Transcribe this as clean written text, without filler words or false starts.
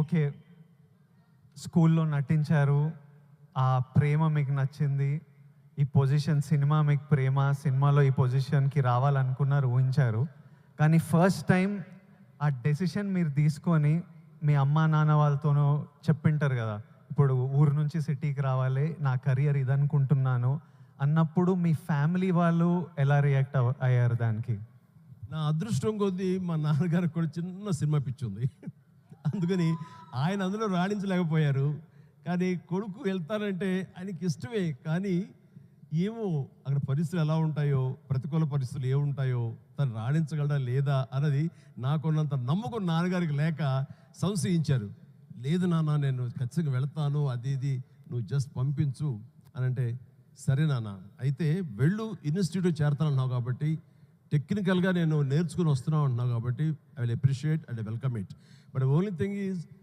Okay స్కూల్లో నటించారు, ఆ ప్రేమ మీకు నచ్చింది, ఈ పొజిషన్ సినిమా మీకు ప్రేమ, సినిమాలో ఈ పొజిషన్కి రావాలనుకున్నారు, ఊహించారు. కానీ ఫస్ట్ టైం ఆ డెసిషన్ మీరు తీసుకొని మీ అమ్మా నాన్న వాళ్ళతోనూ చెప్పింటారు కదా, ఇప్పుడు ఊరు నుంచి సిటీకి రావాలి, నా కెరియర్ ఇదనుకుంటున్నాను అన్నప్పుడు మీ ఫ్యామిలీ వాళ్ళు ఎలా రియాక్ట్ అయ్యారు దానికి? నా అదృష్టం కొద్దీ మా నాన్నగారికి కూడా చిన్న సినిమా పిచ్చి ఉంది. అందుకని ఆయన అందులో రాణించలేకపోయారు. కానీ కొడుకు వెళ్తానంటే ఆయనకి ఇష్టమే. కానీ ఏమో అక్కడ పరిస్థితులు ఎలా ఉంటాయో, ప్రతికూల పరిస్థితులు ఏముంటాయో, తను రాణించగలడా లేదా అన్నది నాకున్నంత నమ్మకం నాన్నగారికి లేక సంశయించారు. లేదు నాన్న, నేను ఖచ్చితంగా వెళ్తాను, అది ఇది నువ్వు జస్ట్ పంపించు అని అంటే, సరే నాన్న అయితే వెళ్ళు, ఇన్స్టిట్యూట్ చేరతానన్నావు కాబట్టి, టెక్నికల్గా నేను నేర్చుకుని వస్తున్నావు అంటున్నావు కాబట్టి, I will appreciate and welcome it. But only thing is